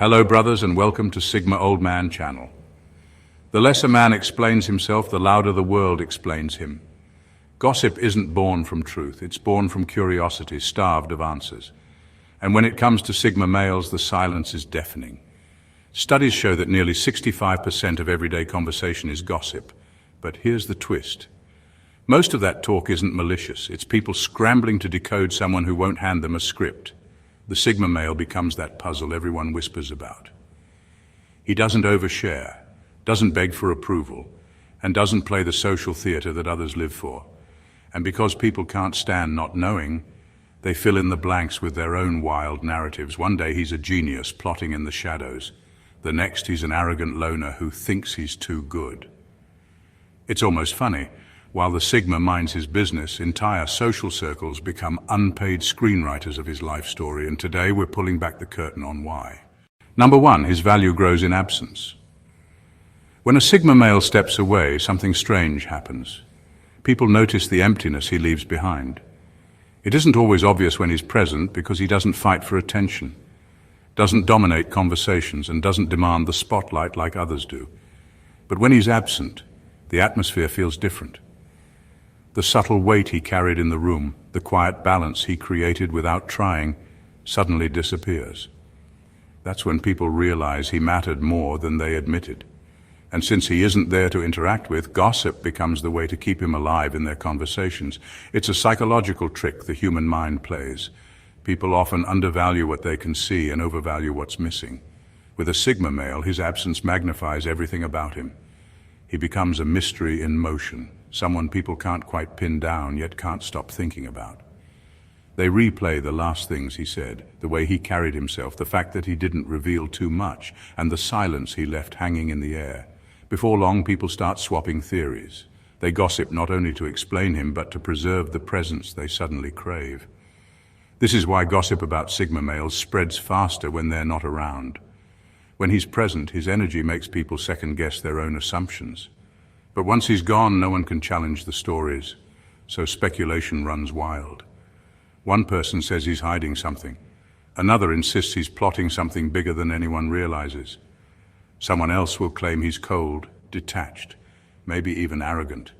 Hello brothers and welcome to Sigma Old Man channel. The less a man explains himself, the louder the world explains him. Gossip isn't born from truth, it's born from curiosity, starved of answers. And when it comes to Sigma males, the silence is deafening. Studies show that nearly 65% of everyday conversation is gossip. But here's the twist. Most of that talk isn't malicious, it's people scrambling to decode someone who won't hand them a script. The Sigma male becomes that puzzle everyone whispers about. He doesn't overshare, doesn't beg for approval, and doesn't play the social theater that others live for. And because people can't stand not knowing, they fill in the blanks with their own wild narratives. One day he's a genius plotting in the shadows. The next he's an arrogant loner who thinks he's too good. It's almost funny. While the Sigma minds his business, entire social circles become unpaid screenwriters of his life story, and today we're pulling back the curtain on why. Number one, his value grows in absence. When a Sigma male steps away, something strange happens. People notice the emptiness he leaves behind. It isn't always obvious when he's present because he doesn't fight for attention, doesn't dominate conversations, and doesn't demand the spotlight like others do. But when he's absent, the atmosphere feels different. The subtle weight he carried in the room, the quiet balance he created without trying, suddenly disappears. That's when people realize he mattered more than they admitted. And since he isn't there to interact with, gossip becomes the way to keep him alive in their conversations. It's a psychological trick the human mind plays. People often undervalue what they can see and overvalue what's missing. With a Sigma male, his absence magnifies everything about him. He becomes a mystery in motion, someone people can't quite pin down yet can't stop thinking about. They replay the last things he said, the way he carried himself, the fact that he didn't reveal too much, and the silence he left hanging in the air. Before long, people start swapping theories. They gossip not only to explain him, but to preserve the presence they suddenly crave. This is why gossip about Sigma males spreads faster when they're not around. When he's present, his energy makes people second-guess their own assumptions. But once he's gone, no one can challenge the stories, so speculation runs wild. One person says he's hiding something. Another insists he's plotting something bigger than anyone realizes. Someone else will claim he's cold, detached, maybe even arrogant.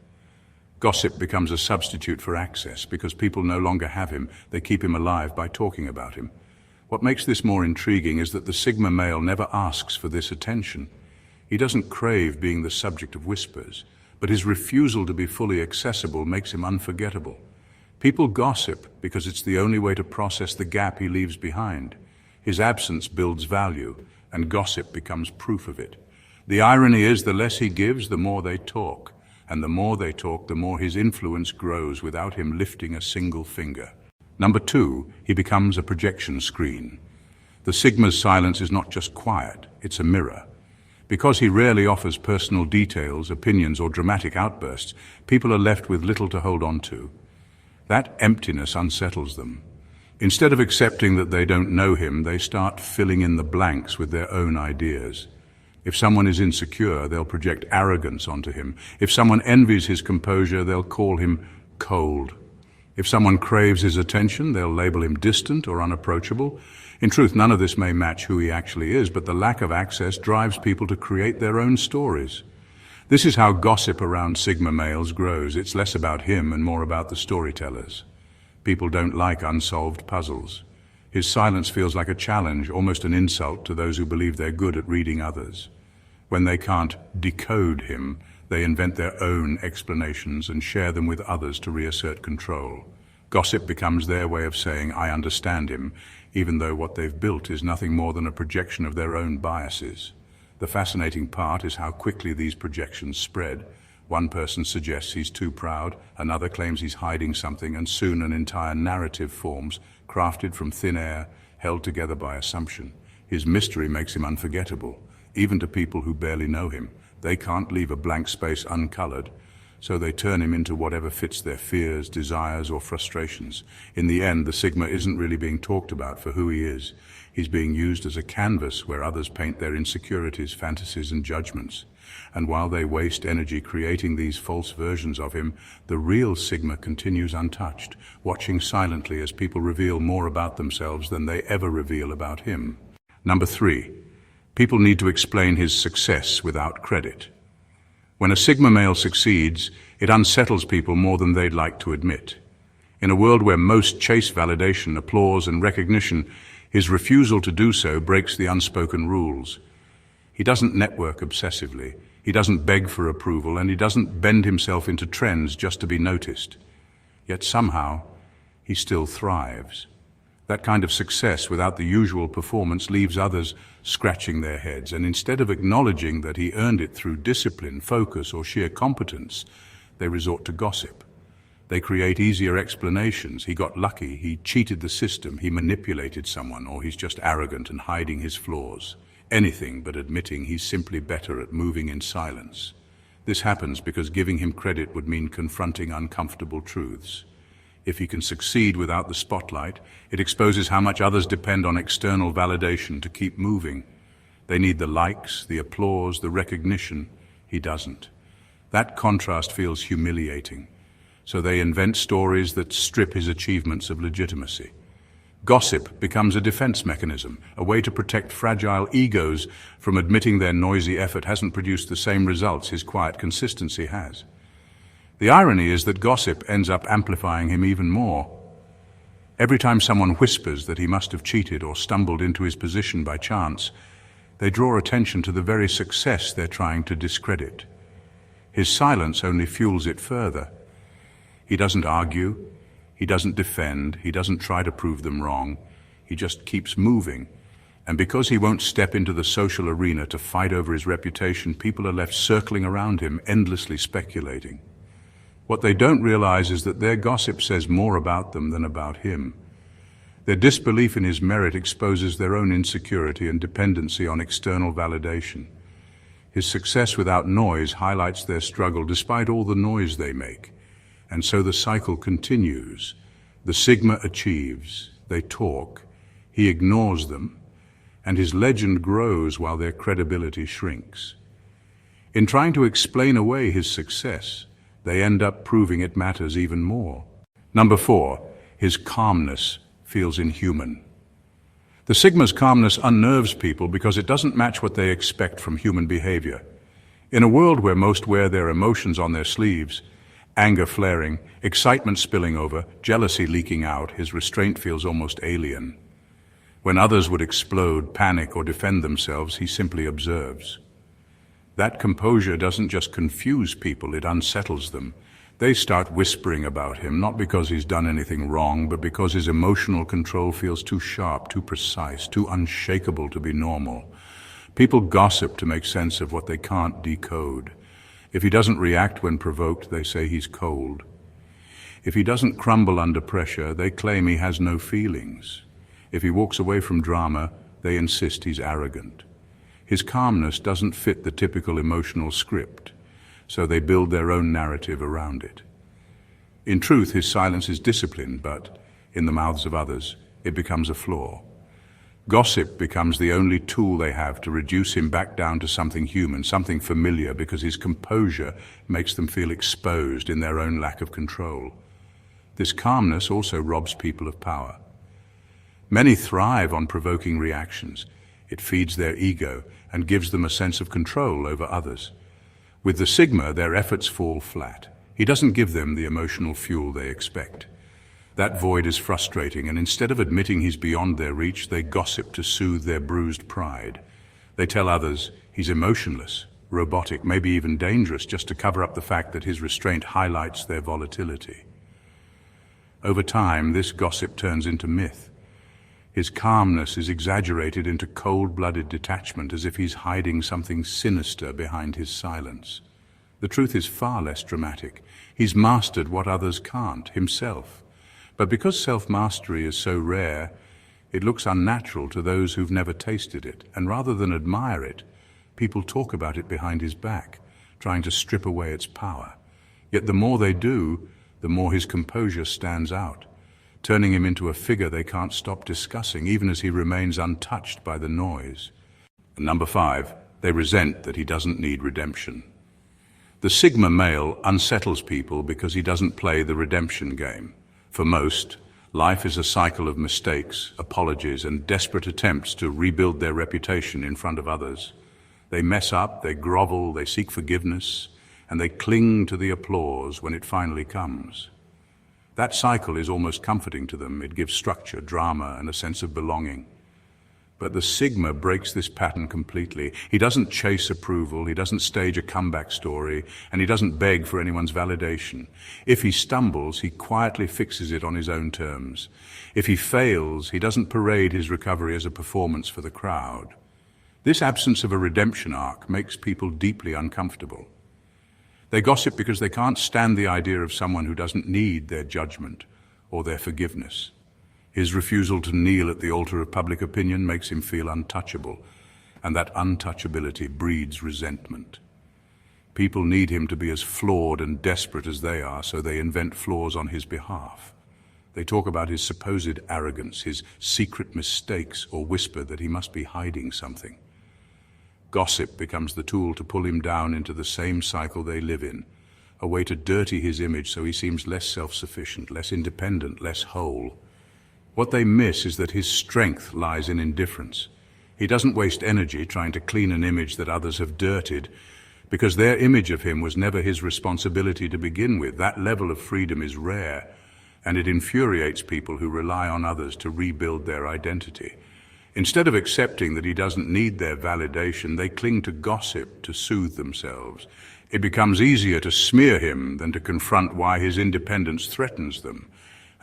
Gossip becomes a substitute for access because people no longer have him. They keep him alive by talking about him. What makes this more intriguing is that the Sigma male never asks for this attention. He doesn't crave being the subject of whispers, but his refusal to be fully accessible makes him unforgettable. People gossip because it's the only way to process the gap he leaves behind. His absence builds value, and gossip becomes proof of it. The irony is, the less he gives, the more they talk. And the more they talk, the more his influence grows without him lifting a single finger. Number two, he becomes a projection screen. The Sigma's silence is not just quiet, it's a mirror. Because he rarely offers personal details, opinions, or dramatic outbursts, people are left with little to hold on to. That emptiness unsettles them. Instead of accepting that they don't know him, they start filling in the blanks with their own ideas. If someone is insecure, they'll project arrogance onto him. If someone envies his composure, they'll call him cold. If someone craves his attention, they'll label him distant or unapproachable. In truth, none of this may match who he actually is, but the lack of access drives people to create their own stories. This is how gossip around Sigma males grows. It's less about him and more about the storytellers. People don't like unsolved puzzles. His silence feels like a challenge, almost an insult to those who believe they're good at reading others. When they can't decode him, they invent their own explanations and share them with others to reassert control. Gossip becomes their way of saying, I understand him, even though what they've built is nothing more than a projection of their own biases. The fascinating part is how quickly these projections spread. One person suggests he's too proud, another claims he's hiding something, and soon an entire narrative forms, crafted from thin air, held together by assumption. His mystery makes him unforgettable, even to people who barely know him. They can't leave a blank space uncolored, so they turn him into whatever fits their fears, desires, or frustrations. In the end, the Sigma isn't really being talked about for who he is. He's being used as a canvas where others paint their insecurities, fantasies, and judgments. And while they waste energy creating these false versions of him, the real Sigma continues untouched, watching silently as people reveal more about themselves than they ever reveal about him. Number three, People need to explain his success without credit. When a Sigma male succeeds, it unsettles people more than they'd like to admit. In a world where most chase validation, applause, and recognition, his refusal to do so breaks the unspoken rules. He doesn't network obsessively, he doesn't beg for approval, and he doesn't bend himself into trends just to be noticed. Yet somehow, he still thrives. That kind of success without the usual performance leaves others scratching their heads, and instead of acknowledging that he earned it through discipline, focus, or sheer competence, they resort to gossip. They create easier explanations. He got lucky, he cheated the system, he manipulated someone, or he's just arrogant and hiding his flaws. Anything but admitting he's simply better at moving in silence. This happens because giving him credit would mean confronting uncomfortable truths. If he can succeed without the spotlight, it exposes how much others depend on external validation to keep moving. They need the likes, the applause, the recognition. He doesn't. That contrast feels humiliating. So they invent stories that strip his achievements of legitimacy. Gossip becomes a defense mechanism, a way to protect fragile egos from admitting their noisy effort hasn't produced the same results his quiet consistency has. The irony is that gossip ends up amplifying him even more. Every time someone whispers that he must have cheated or stumbled into his position by chance, they draw attention to the very success they're trying to discredit. His silence only fuels it further. He doesn't argue, he doesn't defend, he doesn't try to prove them wrong. He just keeps moving. And because he won't step into the social arena to fight over his reputation, people are left circling around him, endlessly speculating. What they don't realize is that their gossip says more about them than about him. Their disbelief in his merit exposes their own insecurity and dependency on external validation. His success without noise highlights their struggle despite all the noise they make. And so the cycle continues. The Sigma achieves, they talk, he ignores them, and his legend grows while their credibility shrinks. In trying to explain away his success, they end up proving it matters even more. Number 4, his calmness feels inhuman. The Sigma's calmness unnerves people because it doesn't match what they expect from human behavior. In a world where most wear their emotions on their sleeves, anger flaring, excitement spilling over, jealousy leaking out, his restraint feels almost alien. When others would explode, panic, or defend themselves, he simply observes. That composure doesn't just confuse people, it unsettles them. They start whispering about him, not because he's done anything wrong, but because his emotional control feels too sharp, too precise, too unshakable to be normal. People gossip to make sense of what they can't decode. If he doesn't react when provoked, they say he's cold. If he doesn't crumble under pressure, they claim he has no feelings. If he walks away from drama, they insist he's arrogant. His calmness doesn't fit the typical emotional script, so they build their own narrative around it. In truth, his silence is discipline, but, in the mouths of others, it becomes a flaw. Gossip becomes the only tool they have to reduce him back down to something human, something familiar, because his composure makes them feel exposed in their own lack of control. This calmness also robs people of power. Many thrive on provoking reactions. It feeds their ego and gives them a sense of control over others. With the Sigma, their efforts fall flat. He doesn't give them the emotional fuel they expect. That void is frustrating, and instead of admitting he's beyond their reach, they gossip to soothe their bruised pride. They tell others he's emotionless, robotic, maybe even dangerous, just to cover up the fact that his restraint highlights their volatility. Over time, this gossip turns into myth. His calmness is exaggerated into cold-blooded detachment, as if he's hiding something sinister behind his silence. The truth is far less dramatic. He's mastered what others can't, himself. But because self-mastery is so rare, it looks unnatural to those who've never tasted it, and rather than admire it, people talk about it behind his back, trying to strip away its power. Yet the more they do, the more his composure stands out, turning him into a figure they can't stop discussing, even as he remains untouched by the noise. And number 5, they resent that he doesn't need redemption. The Sigma male unsettles people because he doesn't play the redemption game. For most, Life is a cycle of mistakes, apologies, and desperate attempts to rebuild their reputation in front of others. They mess up, they grovel, they seek forgiveness, and they cling to the applause when it finally comes. That cycle is almost comforting to them. It gives structure, drama, and a sense of belonging. But the Sigma breaks this pattern completely. He doesn't chase approval, he doesn't stage a comeback story, and he doesn't beg for anyone's validation. If he stumbles, he quietly fixes it on his own terms. If he fails, he doesn't parade his recovery as a performance for the crowd. This absence of a redemption arc makes people deeply uncomfortable. They gossip because they can't stand the idea of someone who doesn't need their judgment or their forgiveness. His refusal to kneel at the altar of public opinion makes him feel untouchable, and that untouchability breeds resentment. People need him to be as flawed and desperate as they are, so they invent flaws on his behalf. They talk about his supposed arrogance, his secret mistakes, or whisper that he must be hiding something. Gossip becomes the tool to pull him down into the same cycle they live in, a way to dirty his image so he seems less self-sufficient, less independent, less whole. What they miss is that his strength lies in indifference. He doesn't waste energy trying to clean an image that others have dirtied, because their image of him was never his responsibility to begin with. That level of freedom is rare, and it infuriates people who rely on others to rebuild their identity. Instead of accepting that he doesn't need their validation, they cling to gossip to soothe themselves. It becomes easier to smear him than to confront why his independence threatens them.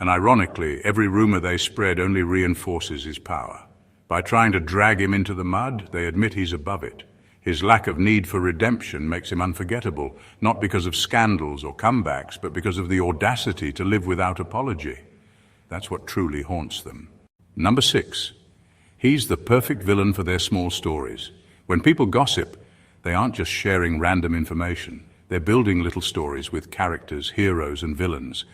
And ironically, every rumor they spread only reinforces his power. By trying to drag him into the mud, they admit he's above it. His lack of need for redemption makes him unforgettable, not because of scandals or comebacks, but because of the audacity to live without apology. That's what truly haunts them. Number 6. He's the perfect villain for their small stories. When people gossip, they aren't just sharing random information. They're building little stories with characters, heroes, and villains.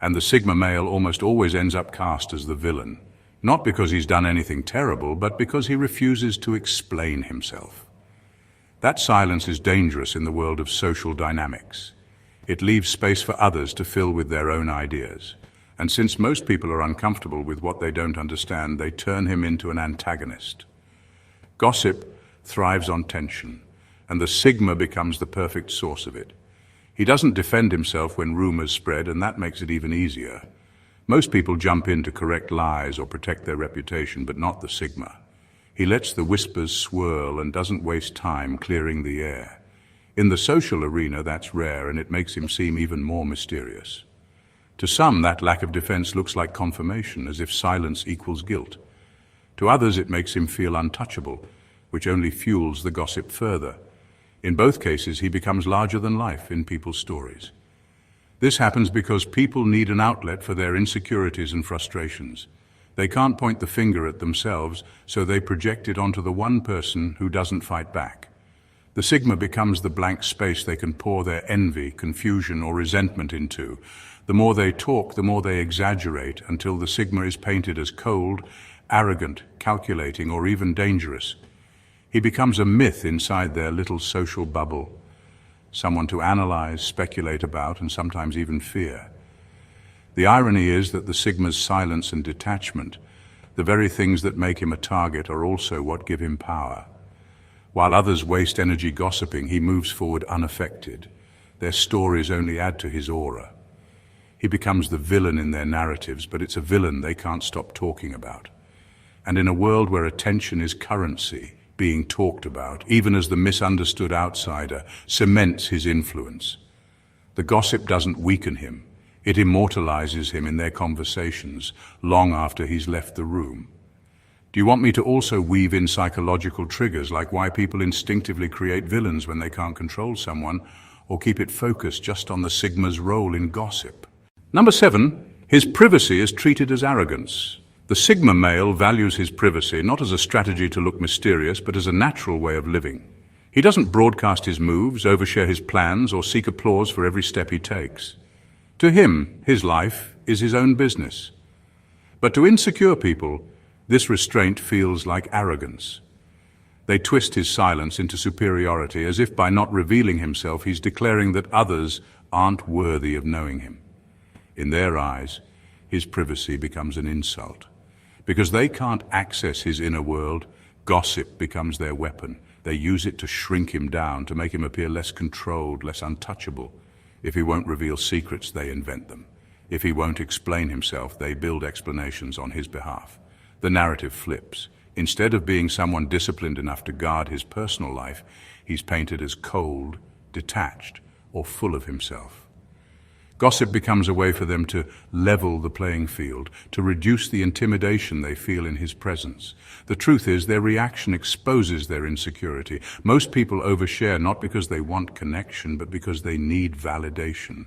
And the Sigma male almost always ends up cast as the villain. Not because he's done anything terrible, but because he refuses to explain himself. That silence is dangerous in the world of social dynamics. It leaves space for others to fill with their own ideas. And since most people are uncomfortable with what they don't understand, they turn him into an antagonist. Gossip thrives on tension, and the Sigma becomes the perfect source of it. He doesn't defend himself when rumors spread, and that makes it even easier. Most people jump in to correct lies or protect their reputation, but not the Sigma. He lets the whispers swirl and doesn't waste time clearing the air. In the social arena, that's rare, and it makes him seem even more mysterious. To some, that lack of defense looks like confirmation, as if silence equals guilt. To others, it makes him feel untouchable, which only fuels the gossip further. In both cases, he becomes larger than life in people's stories. This happens because people need an outlet for their insecurities and frustrations. They can't point the finger at themselves, so they project it onto the one person who doesn't fight back. The Sigma becomes the blank space they can pour their envy, confusion, or resentment into. The more they talk, the more they exaggerate, until the Sigma is painted as cold, arrogant, calculating, or even dangerous. He becomes a myth inside their little social bubble, someone to analyze, speculate about, and sometimes even fear. The irony is that the Sigma's silence and detachment, the very things that make him a target, are also what give him power. While others waste energy gossiping, he moves forward unaffected. Their stories only add to his aura. He becomes the villain in their narratives, but it's a villain they can't stop talking about. And in a world where attention is currency, being talked about, even as the misunderstood outsider, cements his influence. The gossip doesn't weaken him. It immortalizes him in their conversations, long after he's left the room. Do you want me to also weave in psychological triggers, like why people instinctively create villains when they can't control someone, or keep it focused just on the Sigma's role in gossip? Number 7, his privacy is treated as arrogance. The Sigma male values his privacy not as a strategy to look mysterious, but as a natural way of living. He doesn't broadcast his moves, overshare his plans, or seek applause for every step he takes. To him, his life is his own business. But to insecure people, this restraint feels like arrogance. They twist his silence into superiority, as if by not revealing himself, he's declaring that others aren't worthy of knowing him. In their eyes, his privacy becomes an insult. Because they can't access his inner world, gossip becomes their weapon. They use it to shrink him down, to make him appear less controlled, less untouchable. If he won't reveal secrets, they invent them. If he won't explain himself, they build explanations on his behalf. The narrative flips. Instead of being someone disciplined enough to guard his personal life, he's painted as cold, detached, or full of himself. Gossip becomes a way for them to level the playing field, to reduce the intimidation they feel in his presence. The truth is, their reaction exposes their insecurity. Most people overshare not because they want connection, but because they need validation.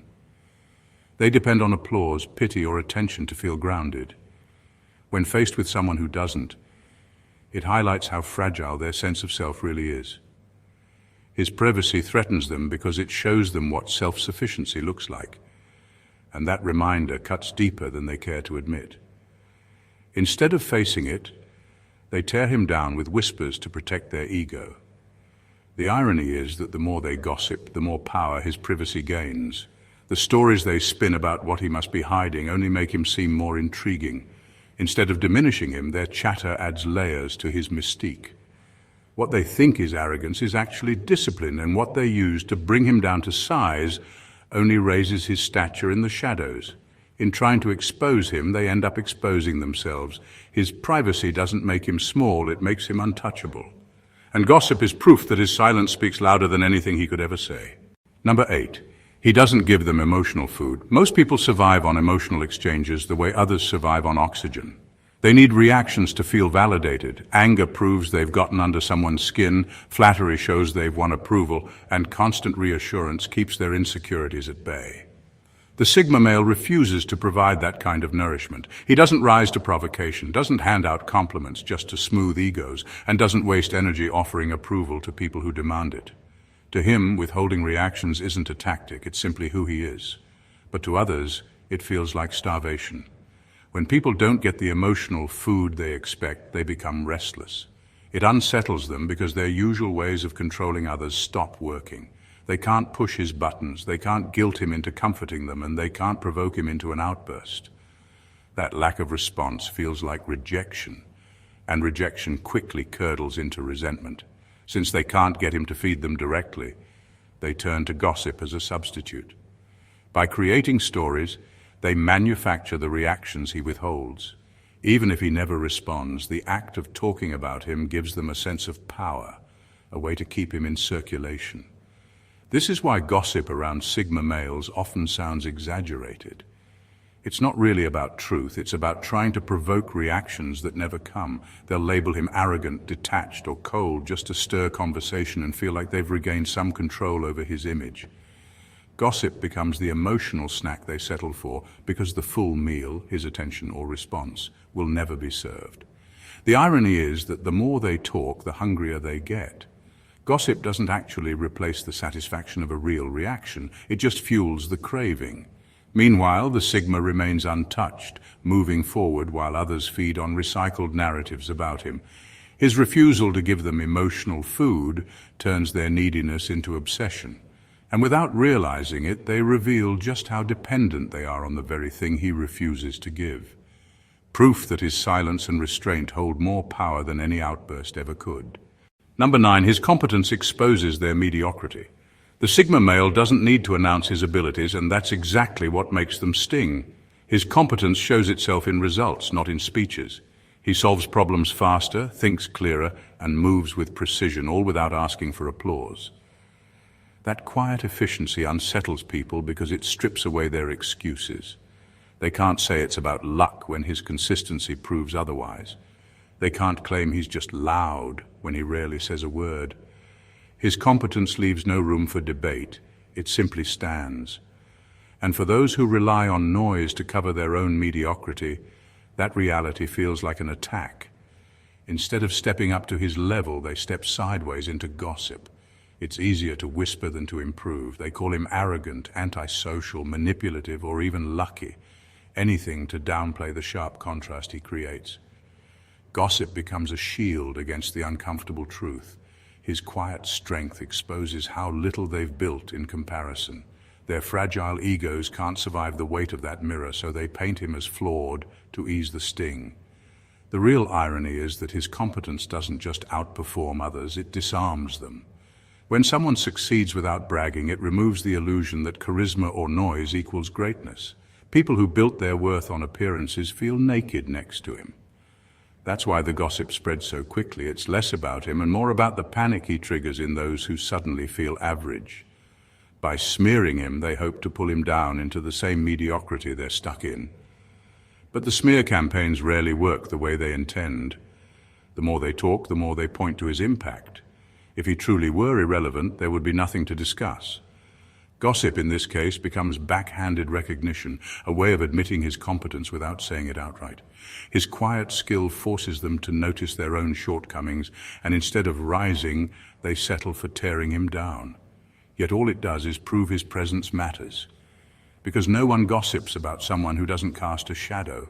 They depend on applause, pity, or attention to feel grounded. When faced with someone who doesn't, it highlights how fragile their sense of self really is. His privacy threatens them because it shows them what self-sufficiency looks like. And that reminder cuts deeper than they care to admit. Instead of facing it, they tear him down with whispers to protect their ego. The irony is that the more they gossip, the more power his privacy gains. The stories they spin about what he must be hiding only make him seem more intriguing. Instead of diminishing him, their chatter adds layers to his mystique. What they think is arrogance is actually discipline, and what they use to bring him down to size only raises his stature in the shadows. In trying to expose him, they end up exposing themselves. His privacy doesn't make him small, it makes him untouchable. And gossip is proof that his silence speaks louder than anything he could ever say. Number 8. He doesn't give them emotional food. Most people survive on emotional exchanges the way others survive on oxygen. They need reactions to feel validated. Anger proves they've gotten under someone's skin, flattery shows they've won approval, and constant reassurance keeps their insecurities at bay. The Sigma male refuses to provide that kind of nourishment. He doesn't rise to provocation, doesn't hand out compliments just to smooth egos, and doesn't waste energy offering approval to people who demand it. To him, withholding reactions isn't a tactic, it's simply who he is. But to others, it feels like starvation. When people don't get the emotional food they expect, they become restless. It unsettles them because their usual ways of controlling others stop working. They can't push his buttons, they can't guilt him into comforting them, and they can't provoke him into an outburst. That lack of response feels like rejection, and rejection quickly curdles into resentment. Since they can't get him to feed them directly, they turn to gossip as a substitute. By creating stories, they manufacture the reactions he withholds. Even if he never responds, the act of talking about him gives them a sense of power, a way to keep him in circulation. This is why gossip around Sigma males often sounds exaggerated. It's not really about truth, it's about trying to provoke reactions that never come. They'll label him arrogant, detached, or cold just to stir conversation and feel like they've regained some control over his image. Gossip becomes the emotional snack they settle for because the full meal, his attention or response, will never be served. The irony is that the more they talk, the hungrier they get. Gossip doesn't actually replace the satisfaction of a real reaction, it just fuels the craving. Meanwhile, the Sigma remains untouched, moving forward while others feed on recycled narratives about him. His refusal to give them emotional food turns their neediness into obsession. And without realizing it, they reveal just how dependent they are on the very thing he refuses to give. Proof that his silence and restraint hold more power than any outburst ever could. Number 9, his competence exposes their mediocrity. The Sigma male doesn't need to announce his abilities, and that's exactly what makes them sting. His competence shows itself in results, not in speeches. He solves problems faster, thinks clearer, and moves with precision, all without asking for applause. That quiet efficiency unsettles people because it strips away their excuses. They can't say it's about luck when his consistency proves otherwise. They can't claim he's just loud when he rarely says a word. His competence leaves no room for debate, it simply stands. And for those who rely on noise to cover their own mediocrity, that reality feels like an attack. Instead of stepping up to his level, they step sideways into gossip. It's easier to whisper than to improve. They call him arrogant, antisocial, manipulative, or even lucky. Anything to downplay the sharp contrast he creates. Gossip becomes a shield against the uncomfortable truth. His quiet strength exposes how little they've built in comparison. Their fragile egos can't survive the weight of that mirror, so they paint him as flawed to ease the sting. The real irony is that his competence doesn't just outperform others, it disarms them. When someone succeeds without bragging, it removes the illusion that charisma or noise equals greatness. People who built their worth on appearances feel naked next to him. That's why the gossip spreads so quickly. It's less about him and more about the panic he triggers in those who suddenly feel average. By smearing him, they hope to pull him down into the same mediocrity they're stuck in. But the smear campaigns rarely work the way they intend. The more they talk, the more they point to his impact. If he truly were irrelevant, there would be nothing to discuss. Gossip, in this case, becomes backhanded recognition, a way of admitting his competence without saying it outright. His quiet skill forces them to notice their own shortcomings, and instead of rising, they settle for tearing him down. Yet all it does is prove his presence matters. Because no one gossips about someone who doesn't cast a shadow.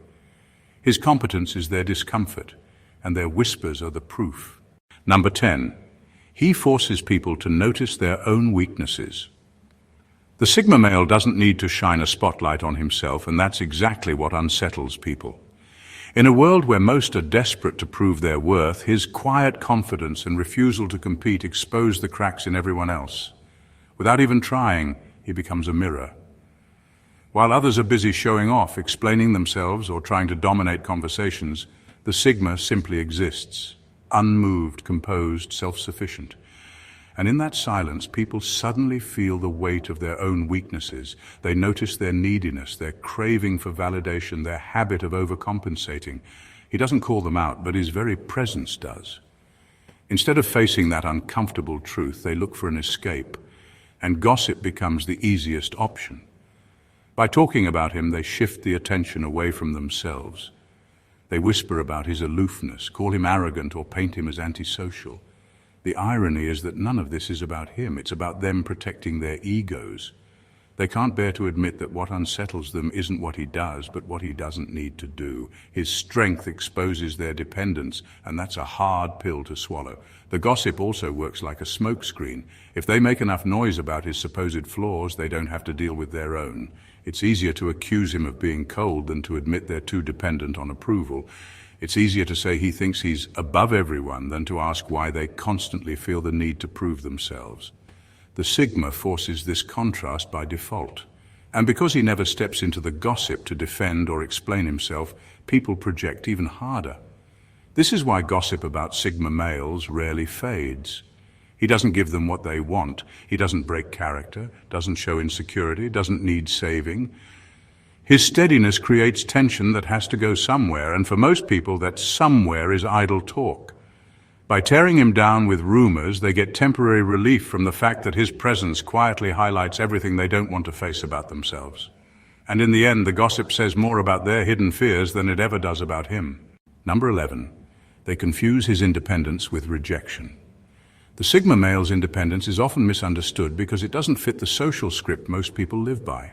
His competence is their discomfort, and their whispers are the proof. Number 10. He forces people to notice their own weaknesses. The Sigma male doesn't need to shine a spotlight on himself, and that's exactly what unsettles people. In a world where most are desperate to prove their worth, his quiet confidence and refusal to compete expose the cracks in everyone else. Without even trying, he becomes a mirror. While others are busy showing off, explaining themselves, or trying to dominate conversations, the Sigma simply exists, unmoved, composed, self-sufficient. And in that silence, people suddenly feel the weight of their own weaknesses. They notice their neediness, their craving for validation, their habit of overcompensating. He doesn't call them out, but his very presence does. Instead of facing that uncomfortable truth, they look for an escape. And gossip becomes the easiest option. By talking about him, they shift the attention away from themselves. They whisper about his aloofness, call him arrogant, or paint him as antisocial. The irony is that none of this is about him. It's about them protecting their egos. They can't bear to admit that what unsettles them isn't what he does, but what he doesn't need to do. His strength exposes their dependence, and that's a hard pill to swallow. The gossip also works like a smokescreen. If they make enough noise about his supposed flaws, they don't have to deal with their own. It's easier to accuse him of being cold than to admit they're too dependent on approval. It's easier to say he thinks he's above everyone than to ask why they constantly feel the need to prove themselves. The Sigma forces this contrast by default. And because he never steps into the gossip to defend or explain himself, people project even harder. This is why gossip about Sigma males rarely fades. He doesn't give them what they want. He doesn't break character, doesn't show insecurity, doesn't need saving. His steadiness creates tension that has to go somewhere, and for most people that somewhere is idle talk. By tearing him down with rumors, they get temporary relief from the fact that his presence quietly highlights everything they don't want to face about themselves. And in the end, the gossip says more about their hidden fears than it ever does about him. Number 11. They confuse his independence with rejection. The Sigma male's independence is often misunderstood because it doesn't fit the social script most people live by.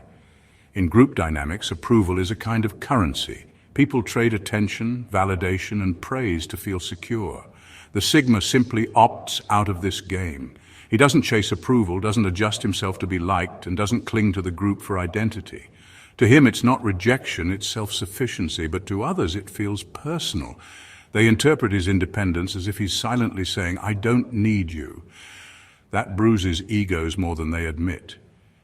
In group dynamics, approval is a kind of currency. People trade attention, validation, and praise to feel secure. The Sigma simply opts out of this game. He doesn't chase approval, doesn't adjust himself to be liked, and doesn't cling to the group for identity. To him, it's not rejection, it's self-sufficiency, but to others it feels personal. They interpret his independence as if he's silently saying, "I don't need you." That bruises egos more than they admit.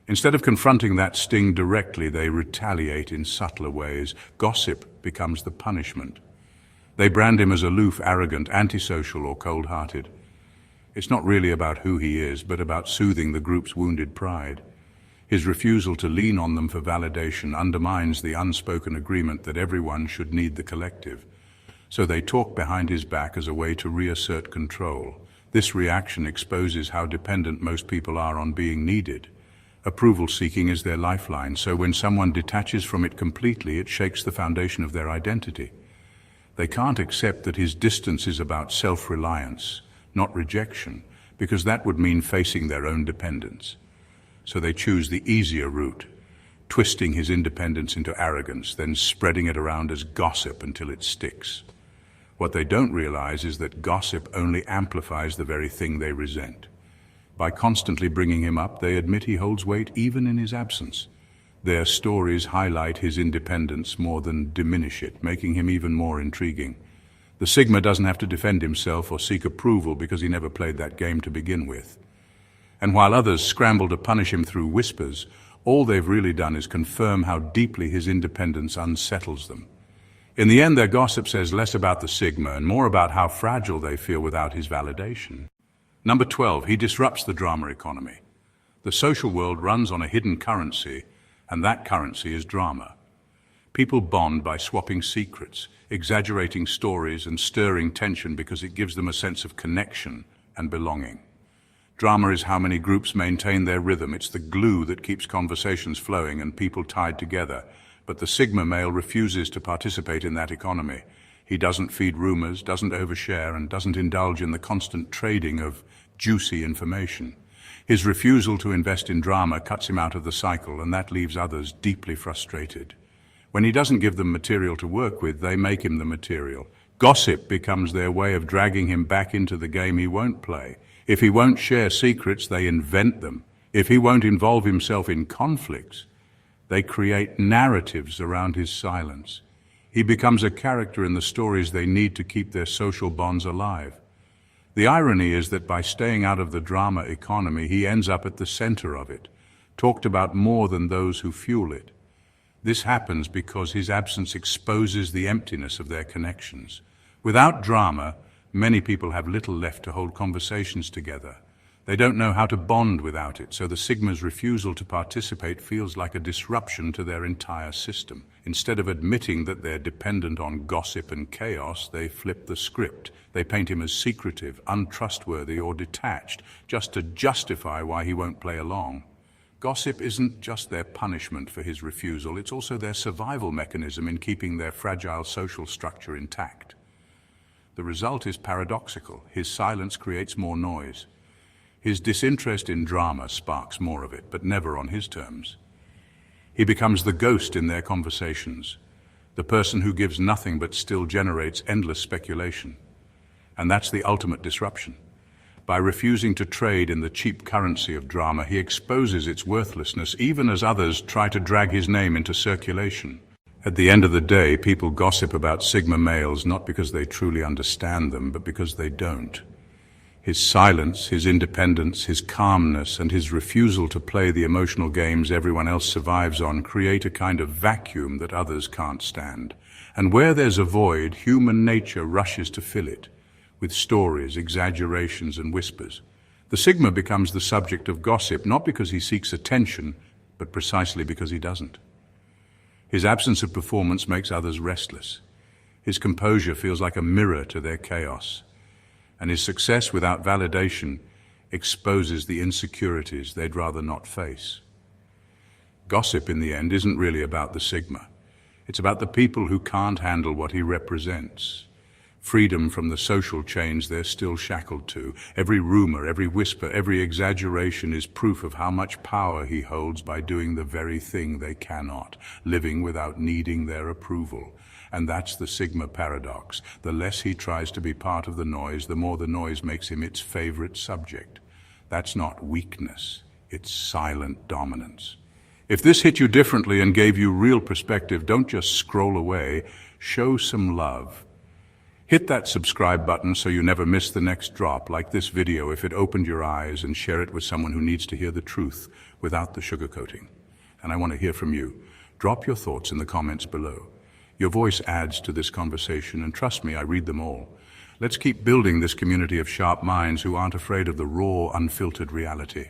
Instead of confronting that sting directly, they retaliate in subtler ways. Gossip becomes the punishment. They brand him as aloof, arrogant, antisocial, or cold-hearted. It's not really about who he is, but about soothing the group's wounded pride. His refusal to lean on them for validation undermines the unspoken agreement that everyone should need the collective. So they talk behind his back as a way to reassert control. This reaction exposes how dependent most people are on being needed. Approval seeking is their lifeline, so when someone detaches from it completely, it shakes the foundation of their identity. They can't accept that his distance is about self-reliance, not rejection, because that would mean facing their own dependence. So they choose the easier route, twisting his independence into arrogance, then spreading it around as gossip until it sticks. What they don't realize is that gossip only amplifies the very thing they resent. By constantly bringing him up, they admit he holds weight even in his absence. Their stories highlight his independence more than diminish it, making him even more intriguing. The Sigma doesn't have to defend himself or seek approval because he never played that game to begin with. And while others scramble to punish him through whispers, all they've really done is confirm how deeply his independence unsettles them. In the end, their gossip says less about the Sigma and more about how fragile they feel without his validation. Number 12, he disrupts the drama economy. The social world runs on a hidden currency, and that currency is drama. People bond by swapping secrets, exaggerating stories, and stirring tension because it gives them a sense of connection and belonging. Drama is how many groups maintain their rhythm. It's the glue that keeps conversations flowing and people tied together. But the Sigma male refuses to participate in that economy. He doesn't feed rumors, doesn't overshare, and doesn't indulge in the constant trading of juicy information. His refusal to invest in drama cuts him out of the cycle, and that leaves others deeply frustrated. When he doesn't give them material to work with, they make him the material. Gossip becomes their way of dragging him back into the game he won't play. If he won't share secrets, they invent them. If he won't involve himself in conflicts, they create narratives around his silence. He becomes a character in the stories they need to keep their social bonds alive. The irony is that by staying out of the drama economy, he ends up at the center of it, talked about more than those who fuel it. This happens because his absence exposes the emptiness of their connections. Without drama, many people have little left to hold conversations together. They don't know how to bond without it, so the Sigma's refusal to participate feels like a disruption to their entire system. Instead of admitting that they're dependent on gossip and chaos, they flip the script. They paint him as secretive, untrustworthy, or detached, just to justify why he won't play along. Gossip isn't just their punishment for his refusal, it's also their survival mechanism in keeping their fragile social structure intact. The result is paradoxical. His silence creates more noise. His disinterest in drama sparks more of it, but never on his terms. He becomes the ghost in their conversations, the person who gives nothing but still generates endless speculation. And that's the ultimate disruption. By refusing to trade in the cheap currency of drama, he exposes its worthlessness, even as others try to drag his name into circulation. At the end of the day, people gossip about Sigma males not because they truly understand them, but because they don't. His silence, his independence, his calmness, and his refusal to play the emotional games everyone else survives on create a kind of vacuum that others can't stand. And where there's a void, human nature rushes to fill it, with stories, exaggerations, and whispers. The Sigma becomes the subject of gossip, not because he seeks attention, but precisely because he doesn't. His absence of performance makes others restless. His composure feels like a mirror to their chaos. And his success without validation exposes the insecurities they'd rather not face. Gossip, in the end, isn't really about the Sigma. It's about the people who can't handle what he represents. Freedom from the social chains they're still shackled to. Every rumor, every whisper, every exaggeration is proof of how much power he holds by doing the very thing they cannot, living without needing their approval. And that's the Sigma paradox. The less he tries to be part of the noise, the more the noise makes him its favorite subject. That's not weakness, it's silent dominance. If this hit you differently and gave you real perspective, don't just scroll away, show some love. Hit that subscribe button so you never miss the next drop, like this video if it opened your eyes, and share it with someone who needs to hear the truth without the sugarcoating. And I want to hear from you. Drop your thoughts in the comments below. Your voice adds to this conversation, and trust me, I read them all. Let's keep building this community of sharp minds who aren't afraid of the raw, unfiltered reality.